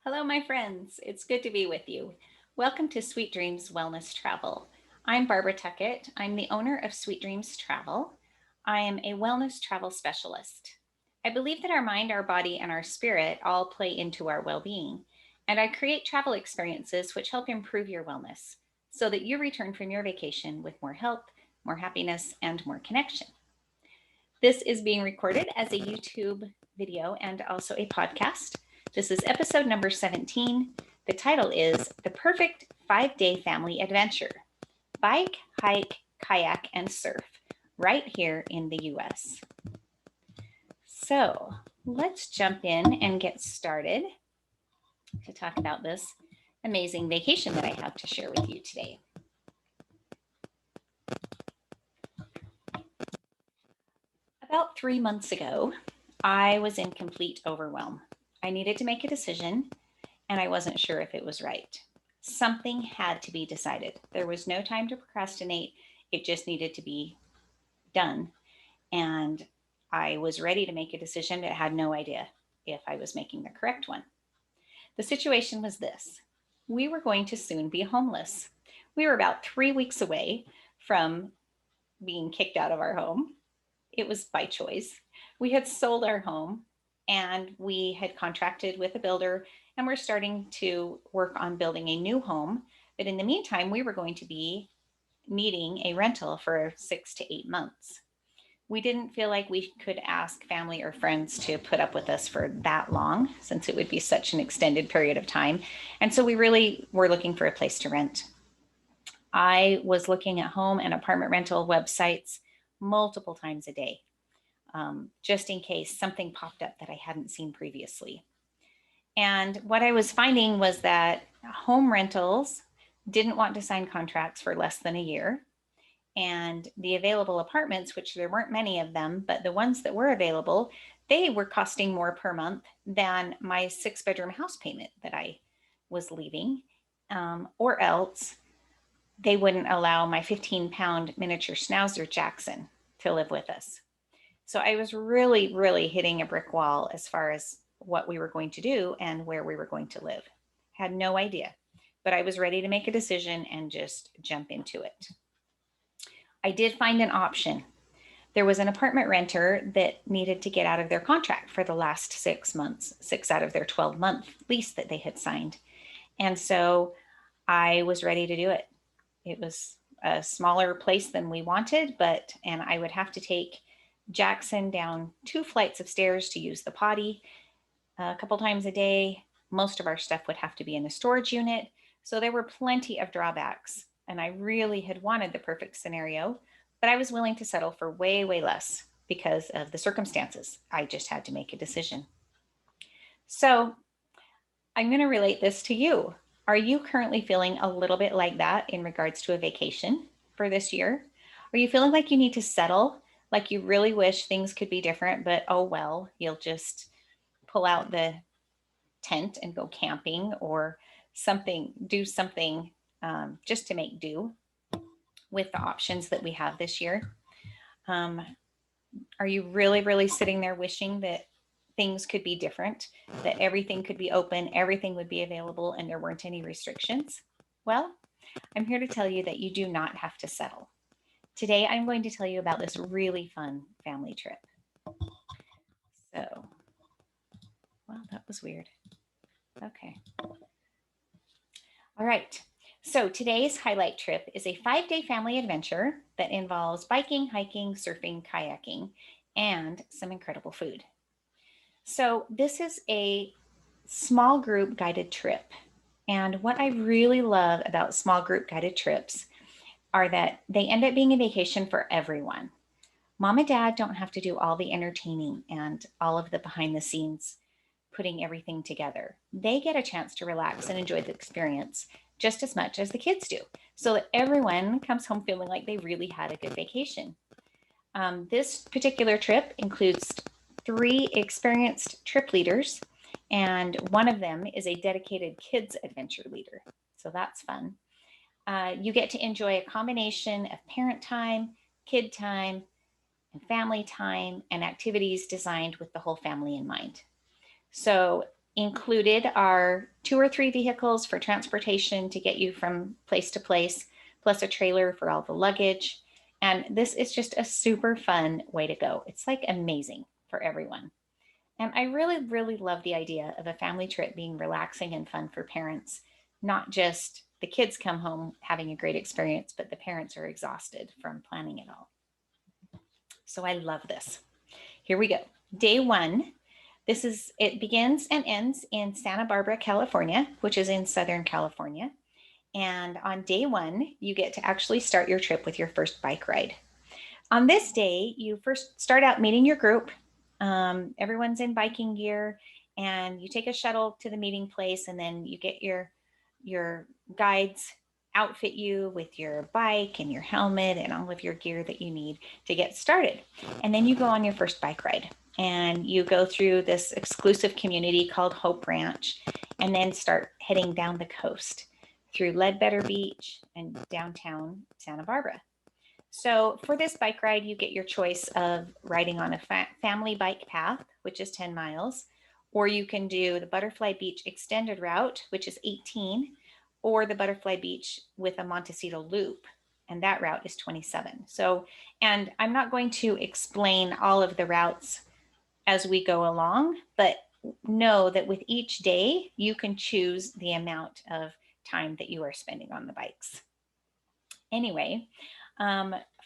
Hello, my friends. It's good to be with you. Welcome to Sweet Dreams Wellness Travel. I'm Barbara Tuckett. I'm the owner of Sweet Dreams Travel. I am a wellness travel specialist. I believe that our mind, our body, and our spirit all play into our well being, and I create travel experiences which help improve your wellness so that you return from your vacation with more health, more happiness, and more connection. This is being recorded as a YouTube video and also a podcast. This is episode number 17. The title is The Perfect 5-Day Family Adventure: Bike, Hike, Kayak, and Surf, right here in the US. So let's jump in and get started to talk about this amazing vacation that I have to share with you today. About 3 months ago, I was in complete overwhelm. I needed to make a decision, and I wasn't sure if it was right. Something had to be decided. There was no time to procrastinate, it just needed to be done. And I was ready to make a decision, but had no idea if I was making the correct one. The situation was this: we were going to soon be homeless. We were about 3 weeks away from being kicked out of our home. It was by choice. We had sold our home and we had contracted with a builder and we're starting to work on building a new home. But in the meantime, we were going to be needing a rental for 6 to 8 months. We didn't feel like we could ask family or friends to put up with us for that long, since it would be such an extended period of time. And so we really were looking for a place to rent. I was looking at home and apartment rental websites multiple times a day, just in case something popped up that I hadn't seen previously. And what I was finding was that home rentals didn't want to sign contracts for less than a year. And the available apartments, which there weren't many of them, but the ones that were available, they were costing more per month than my 6 bedroom house payment that I was leaving. Or else they wouldn't allow my 15-pound miniature schnauzer Jackson to live with us. So I was really, really hitting a brick wall as far as what we were going to do and where we were going to live. Had no idea, but I was ready to make a decision and just jump into it. I did find an option. There was an apartment renter that needed to get out of their contract for the last 6 months, 6 out of their 12-month lease that they had signed. And so I was ready to do it. It was a smaller place than we wanted, and I would have to take Jackson down 2 flights of stairs to use the potty a couple times a day. Most of our stuff would have to be in a storage unit. So there were plenty of drawbacks. And I really had wanted the perfect scenario, but I was willing to settle for way, way less because of the circumstances. I just had to make a decision. So I'm going to relate this to you. Are you currently feeling a little bit like that in regards to a vacation for this year? Are you feeling like you need to settle, like you really wish things could be different, but oh well, you'll just pull out the tent and go camping or do something just to make do with the options that we have this year? Um, are you really, really sitting there wishing that things could be different, that everything could be open, everything would be available, and there weren't any restrictions? Well, I'm here to tell you that you do not have to settle. Today, I'm going to tell you about this really fun family trip. So, well, that was weird. Okay. All right. So today's highlight trip is a 5-day family adventure that involves biking, hiking, surfing, kayaking, and some incredible food. So this is a small group guided trip. And what I really love about small group guided trips are that they end up being a vacation for everyone. Mom and dad don't have to do all the entertaining and all of the behind the scenes putting everything together. They get a chance to relax and enjoy the experience just as much as the kids do, so that everyone comes home feeling like they really had a good vacation. This particular trip includes 3 experienced trip leaders, and one of them is a dedicated kids adventure leader. So that's fun. You get to enjoy a combination of parent time, kid time, and family time, and activities designed with the whole family in mind. So Included are 2 or 3 vehicles for transportation to get you from place to place, plus a trailer for all the luggage. And this is just a super fun way to go. It's like amazing for everyone. And I really, really love the idea of a family trip being relaxing and fun for parents, not just the kids come home having a great experience, but the parents are exhausted from planning it all. So I love this. Here we go. Day one. It begins and ends in Santa Barbara, California, which is in Southern California. And on day one, you get to actually start your trip with your first bike ride. On this day, you first start out meeting your group. Everyone's in biking gear, and you take a shuttle to the meeting place, and then you get your guides outfit you with your bike and your helmet and all of your gear that you need to get started. And then you go on your first bike ride, and you go through this exclusive community called Hope Ranch, and then start heading down the coast through Ledbetter Beach and downtown Santa Barbara. So for this bike ride, you get your choice of riding on a family bike path, which is 10 miles, or you can do the Butterfly Beach extended route, which is 18, or the Butterfly Beach with a Montecito loop, and that route is 27. So, and I'm not going to explain all of the routes as we go along, but know that with each day, you can choose the amount of time that you are spending on the bikes. Anyway,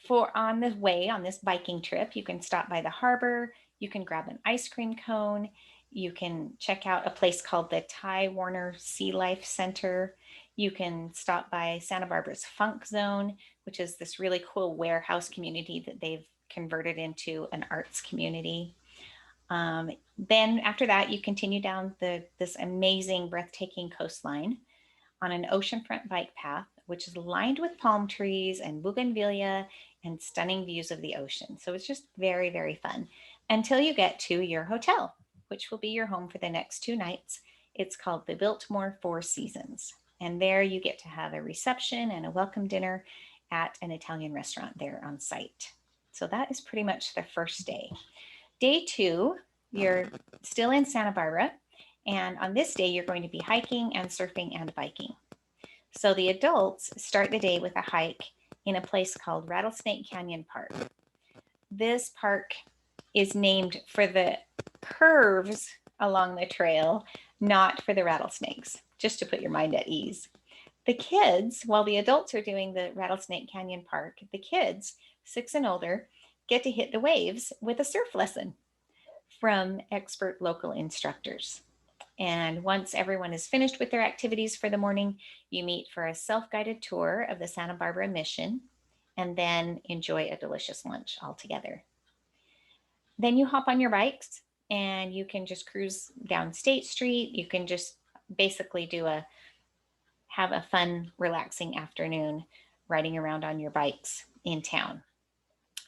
for on the way on this biking trip, you can stop by the harbor, you can grab an ice cream cone, you can check out a place called the Ty Warner Sea Life Center. You can stop by Santa Barbara's Funk Zone, which is this really cool warehouse community that they've converted into an arts community. Then after that, you continue down this amazing, breathtaking coastline on an oceanfront bike path, which is lined with palm trees and bougainvillea and stunning views of the ocean. So it's just very, very fun until you get to your hotel, which will be your home for the next 2 nights. It's called the Biltmore Four Seasons. And there you get to have a reception and a welcome dinner at an Italian restaurant there on site. So that is pretty much the first day. Day 2, you're still in Santa Barbara. And on this day, you're going to be hiking and surfing and biking. So the adults start the day with a hike in a place called Rattlesnake Canyon Park. This park is named for the curves along the trail, not for the rattlesnakes, just to put your mind at ease. The kids, while the adults are doing the Rattlesnake Canyon Park, the kids, 6 and older, get to hit the waves with a surf lesson from expert local instructors. And once everyone is finished with their activities for the morning, you meet for a self-guided tour of the Santa Barbara Mission, and then enjoy a delicious lunch all together. Then you hop on your bikes and you can just cruise down State Street. You can just basically have a fun, relaxing afternoon riding around on your bikes in town.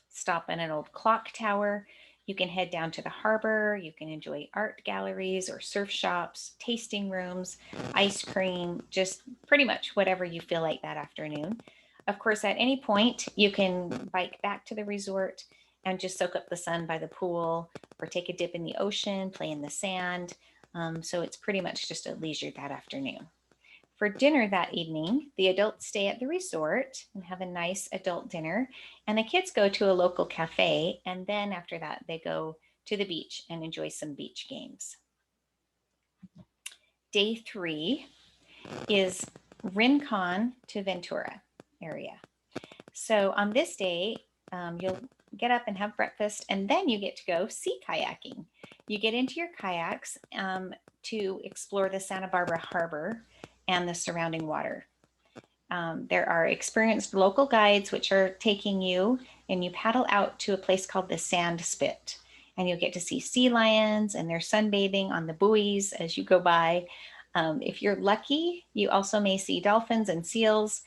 Stop at an old clock tower. You can head down to the harbor. You can enjoy art galleries or surf shops, tasting rooms, ice cream, just pretty much whatever you feel like that afternoon. Of course, at any point, you can bike back to the resort and just soak up the sun by the pool or take a dip in the ocean, play in the sand. So it's pretty much just a leisure that afternoon. For dinner that evening, the adults stay at the resort and have a nice adult dinner, and the kids go to a local cafe, and then after that, they go to the beach and enjoy some beach games. Day 3 is Rincon to Ventura area. So on this day, you'll get up and have breakfast, and then you get to go sea kayaking. You get into your kayaks to explore the Santa Barbara Harbor and the surrounding water. There are experienced local guides which are taking you, and you paddle out to a place called the Sand Spit, and you'll get to see sea lions, and they're sunbathing on the buoys as you go by. If you're lucky, you also may see dolphins and seals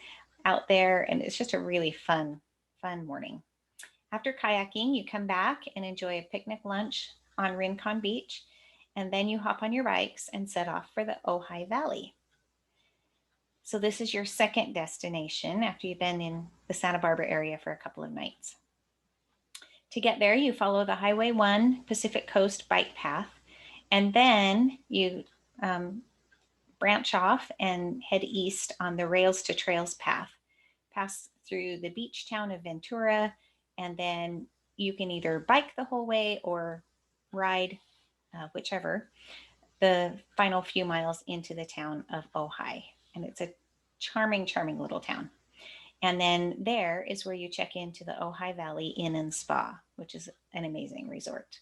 out there, and it's just a really fun morning. After kayaking, you come back and enjoy a picnic lunch on Rincon Beach, and then you hop on your bikes and set off for the Ojai Valley. So this is your second destination after you've been in the Santa Barbara area for a couple of nights. To get there, you follow the Highway 1 Pacific Coast bike path, and then you branch off and head east on the Rails to Trails path. Pass through the beach town of Ventura, and then you can either bike the whole way or ride, whichever, the final few miles into the town of Ojai. And it's a charming, charming little town. And then there is where you check into the Ojai Valley Inn and Spa, which is an amazing resort.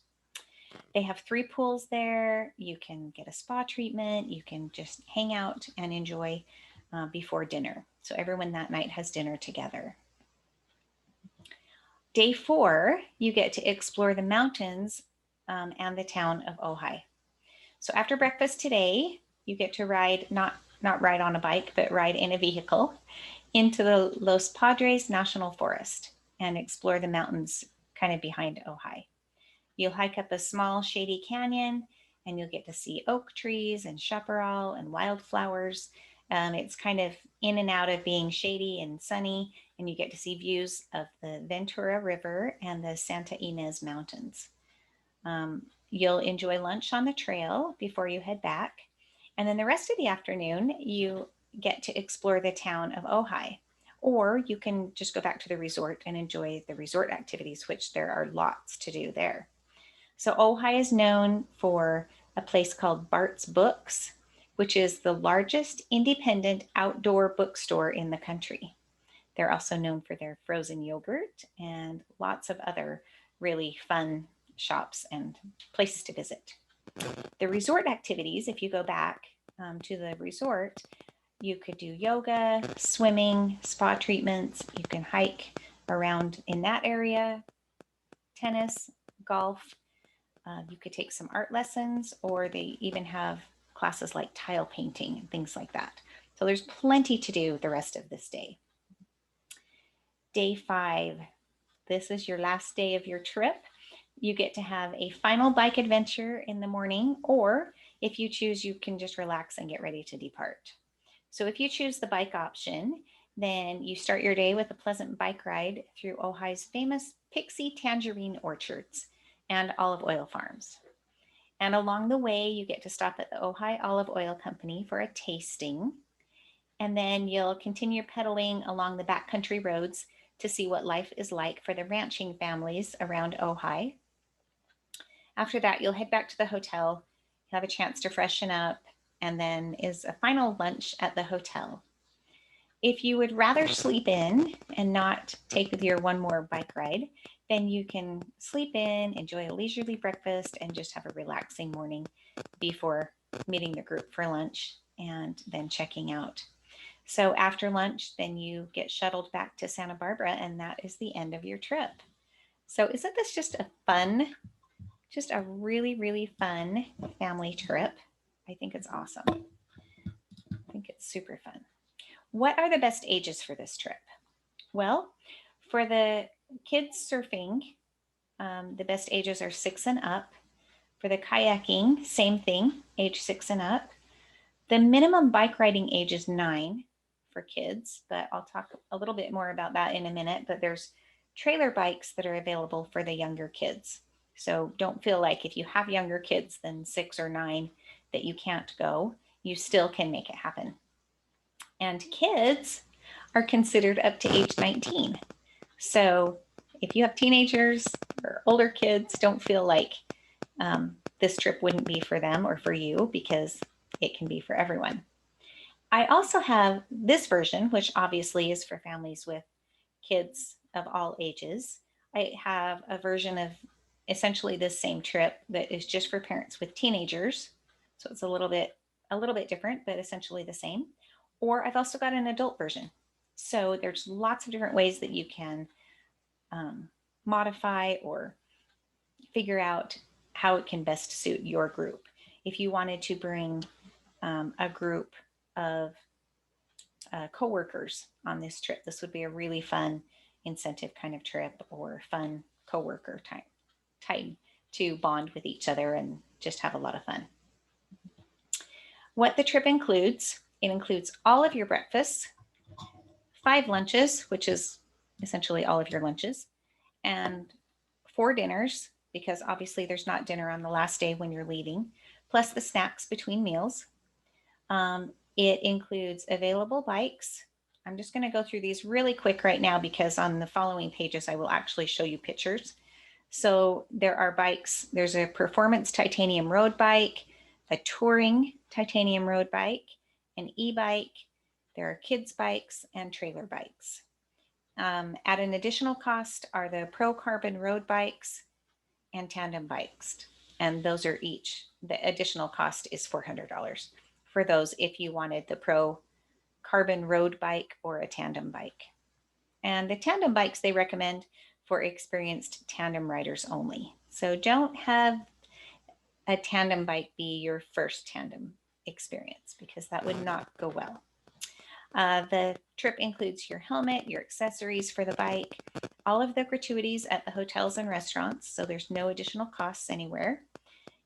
They have 3 pools there. You can get a spa treatment. You can just hang out and enjoy before dinner. So everyone that night has dinner together. Day 4, you get to explore the mountains and the town of Ojai. So after breakfast today, you get to ride, not ride on a bike, but ride in a vehicle into the Los Padres National Forest and explore the mountains kind of behind Ojai. You'll hike up a small shady canyon and you'll get to see oak trees and chaparral and wildflowers. It's kind of in and out of being shady and sunny, and you get to see views of the Ventura River and the Santa Ynez Mountains. You'll enjoy lunch on the trail before you head back. And then the rest of the afternoon, you get to explore the town of Ojai. Or you can just go back to the resort and enjoy the resort activities, which there are lots to do there. So Ojai is known for a place called Bart's Books, which is the largest independent outdoor bookstore in the country. They're also known for their frozen yogurt and lots of other really fun shops and places to visit. The resort activities, if you go back to the resort, you could do yoga, swimming, spa treatments. You can hike around in that area, tennis, golf. You could take some art lessons, or they even have classes like tile painting and things like that. So there's plenty to do the rest of this day. Day 5, this is your last day of your trip. You get to have a final bike adventure in the morning, or if you choose, you can just relax and get ready to depart. So if you choose the bike option, then you start your day with a pleasant bike ride through Ojai's famous Pixie Tangerine Orchards and olive oil farms. And along the way, you get to stop at the Ojai Olive Oil Company for a tasting. And then you'll continue pedaling along the backcountry roads to see what life is like for the ranching families around Ojai. After that, you'll head back to the hotel, you'll have a chance to freshen up, and then is a final lunch at the hotel. If you would rather sleep in and not take with your one more bike ride, then you can sleep in, enjoy a leisurely breakfast, and just have a relaxing morning before meeting the group for lunch and then checking out. So after lunch, then you get shuttled back to Santa Barbara, and that is the end of your trip. So isn't this just a really, really fun family trip? I think it's awesome. I think it's super fun. What are the best ages for this trip? Well, for the kids surfing, the best ages are 6 and up. For the kayaking, same thing, age 6 and up. The minimum bike riding age is 9 for kids, but I'll talk a little bit more about that in a minute. But there's trailer bikes that are available for the younger kids. So don't feel like if you have younger kids than 6 or 9 that you can't go. You still can make it happen. And kids are considered up to age 19. So if you have teenagers or older kids, don't feel like this trip wouldn't be for them or for you, because it can be for everyone. I also have this version, which obviously is for families with kids of all ages. I have a version of essentially this same trip that is just for parents with teenagers. So it's a little bit different, but essentially the same. Or I've also got an adult version. So there's lots of different ways that you can modify or figure out how it can best suit your group. If you wanted to bring a group of coworkers on this trip, this would be a really fun incentive kind of trip, or fun coworker time to bond with each other and just have a lot of fun. What the trip includes, it includes all of your breakfasts, 5 lunches, which is essentially all of your lunches, and 4 dinners, because obviously there's not dinner on the last day when you're leaving. plus the snacks between meals. It includes available bikes. I'm just going to go through these really quick right now because on the following pages I will actually show you pictures. So there are bikes. There's a performance titanium road bike, a touring titanium road bike, an e-bike. There are kids bikes and trailer bikes. At an additional cost are the Pro Carbon road bikes and tandem bikes. And those are each, the additional cost is $400 for those if you wanted the Pro Carbon road bike or a tandem bike. And the tandem bikes they recommend for experienced tandem riders only. So don't have a tandem bike be your first tandem experience because that would not go well. The trip includes your helmet, your accessories for the bike, all of the gratuities at the hotels and restaurants, so there's no additional costs anywhere.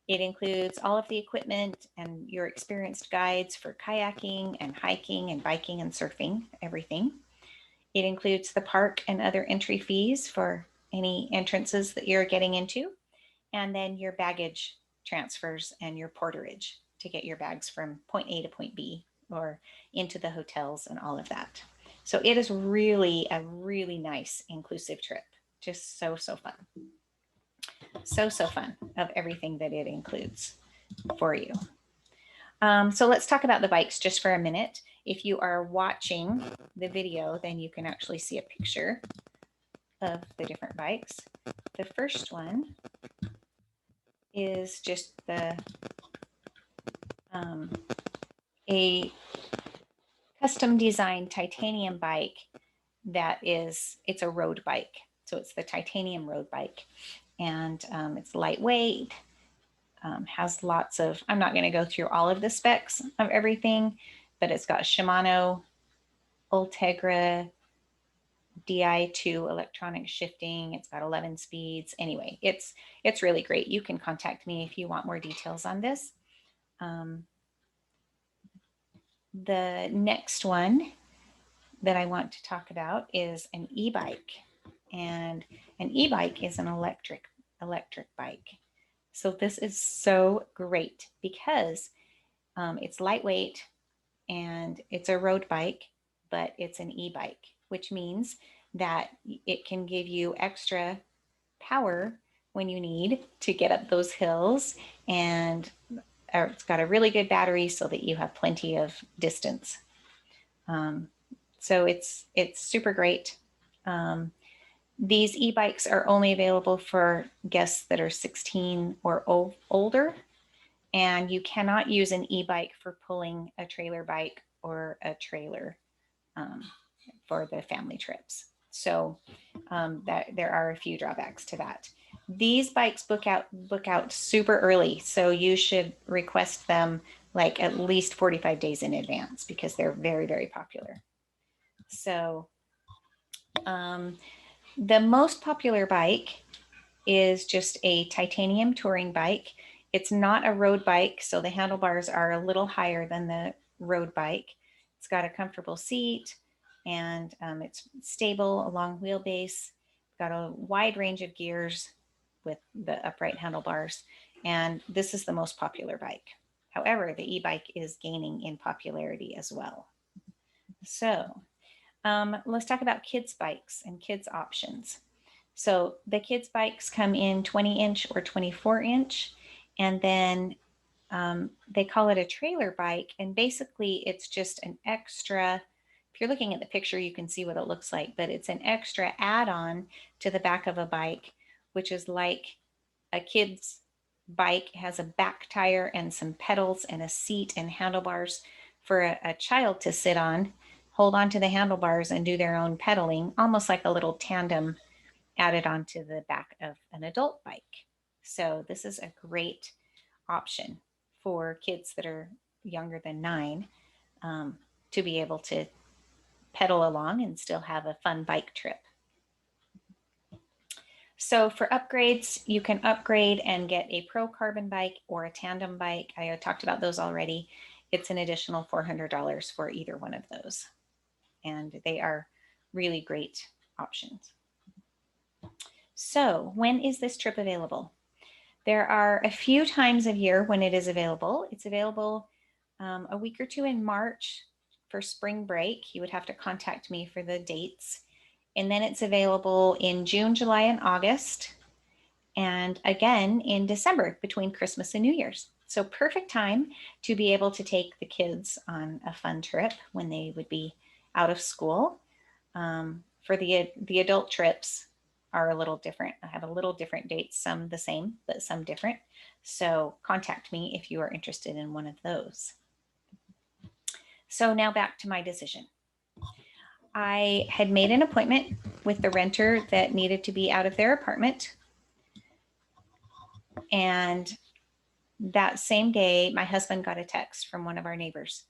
It includes all of the equipment and your experienced guides for kayaking and hiking and biking and surfing, everything. It includes the park and other entry fees for any entrances that you're getting into, and then your baggage transfers and your porterage to get your bags from point A to point B or into the hotels and all of that. So it is really a really nice inclusive trip. Just so fun. So fun of everything that it includes for you. So let's talk about the bikes just for a minute. If you are watching the video, then you can actually see a picture of the different bikes. The first one is just a custom designed titanium bike that is, it's a road bike. So it's the titanium road bike, and it's lightweight, has lots of, I'm not going to go through all of the specs of everything, but it's got Shimano Ultegra Di2 electronic shifting. It's got 11 speeds. Anyway, it's really great. You can contact me if you want more details on this. The next one that I want to talk about is an e-bike, and an e-bike is an electric bike. So this is so great because it's lightweight and it's a road bike, but it's an e-bike, which means that it can give you extra power when you need to get up those hills, and it's got a really good battery so that you have plenty of distance. So it's super great. These e-bikes are only available for guests that are 16 or older, and you cannot use an e-bike for pulling a trailer bike or a trailer for the family trips. So that there are a few drawbacks to that. These bikes book out super early, so you should request them like at least 45 days in advance because they're very, very popular. So the most popular bike is just a titanium touring bike. It's not a road bike, so the handlebars are a little higher than the road bike. It's got a comfortable seat, and it's stable, a long wheelbase, got a wide range of gears with the upright handlebars, and this is the most popular bike. However, the e-bike is gaining in popularity as well. So let's talk about kids bikes and kids options. So the kids bikes come in 20-inch or 24-inch, and then they call it a trailer bike. And basically it's just an extra, if you're looking at the picture, you can see what it looks like, but it's an extra add-on to the back of a bike, which is like a kid's bike has a back tire and some pedals and a seat and handlebars for a child to sit on, hold on to the handlebars and do their own pedaling, almost like a little tandem added onto the back of an adult bike. So this is a great option for kids that are younger than 9 to be able to pedal along and still have a fun bike trip. So for upgrades, you can upgrade and get a Pro Carbon bike or a tandem bike. I talked about those already. It's an additional $400 for either one of those. And they are really great options. So when is this trip available? There are a few times of year when it is available. It's available a week or two in March for spring break. You would have to contact me for the dates. And then it's available in June, July, and August. And again in December between Christmas and New Year's. So perfect time to be able to take the kids on a fun trip when they would be out of school. For the adult trips are a little different. I have a little different dates, some the same, but some different. So contact me if you are interested in one of those. So now back to my decision. I had made an appointment with the renter that needed to be out of their apartment. And that same day, my husband got a text from one of our neighbors.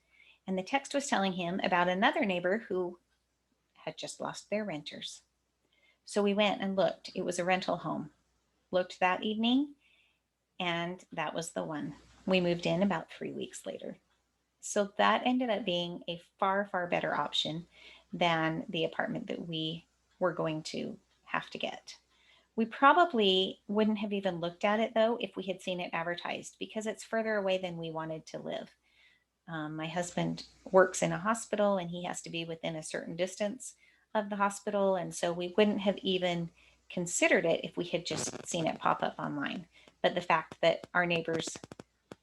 And the text was telling him about another neighbor who had just lost their renters. So we went and looked. It was a rental home. Looked that evening, and that was the one. We moved in about 3 weeks later. So that ended up being a far, far better option than the apartment that we were going to have to get. We probably wouldn't have even looked at it though if we had seen it advertised because it's further away than we wanted to live. My husband works in a hospital and he has to be within a certain distance of the hospital. And so we wouldn't have even considered it if we had just seen it pop up online. But the fact that our neighbors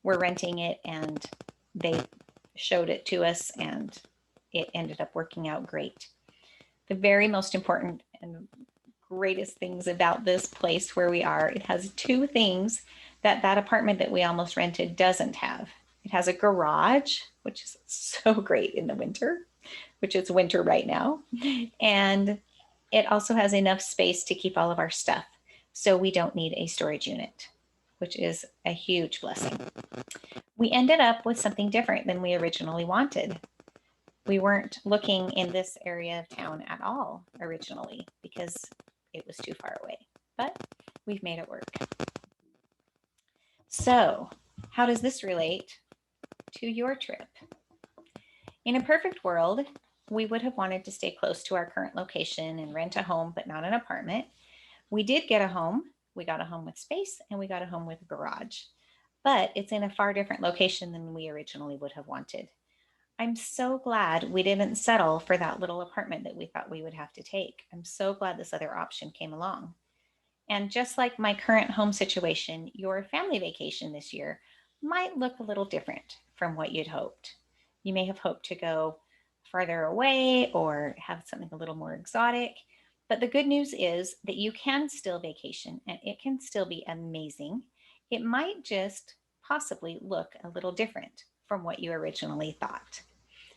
were renting it and they showed it to us and it ended up working out great. The very most important and greatest things about this place where we are, it has two things that that apartment that we almost rented doesn't have. It has a garage, which is so great in the winter, which is winter right now. And it also has enough space to keep all of our stuff. So we don't need a storage unit, which is a huge blessing. We ended up with something different than we originally wanted. We weren't looking in this area of town at all originally because it was too far away, but we've made it work. So, how does this relate to your trip? In a perfect world, we would have wanted to stay close to our current location and rent a home, but not an apartment. We did get a home. We got a home with space and we got a home with a garage, but it's in a far different location than we originally would have wanted. I'm so glad we didn't settle for that little apartment that we thought we would have to take. I'm so glad this other option came along. And just like my current home situation, your family vacation this year might look a little different from what you'd hoped. You may have hoped to go farther away or have something a little more exotic. But the good news is that you can still vacation and it can still be amazing. It might just possibly look a little different from what you originally thought.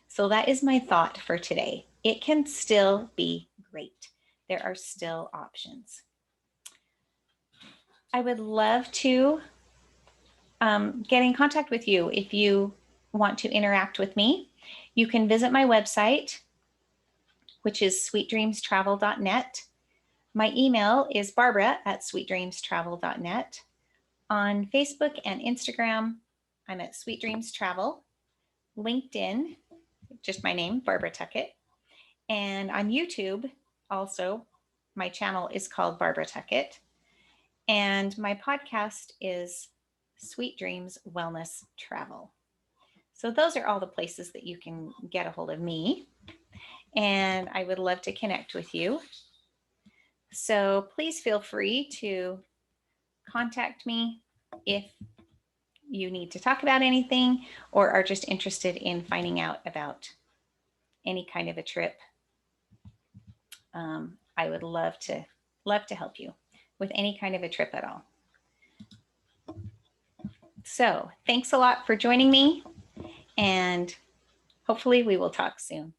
So that is my thought for today. It can still be great. There are still options. I would love to get in contact with you if you want to interact with me. You can visit my website, which is sweetdreamstravel.net. My email is barbara@sweetdreamstravel.net. On Facebook and Instagram, I'm at Sweet Dreams Travel. LinkedIn, just my name, Barbara Tuckett. And on YouTube, also, my channel is called Barbara Tuckett. And my podcast is Sweet Dreams Wellness Travel. So those are all the places that you can get a hold of me. And I would love to connect with you. So please feel free to contact me if you need to talk about anything or are just interested in finding out about any kind of a trip. I would love to help you with any kind of a trip at all. So thanks a lot for joining me, and hopefully we will talk soon.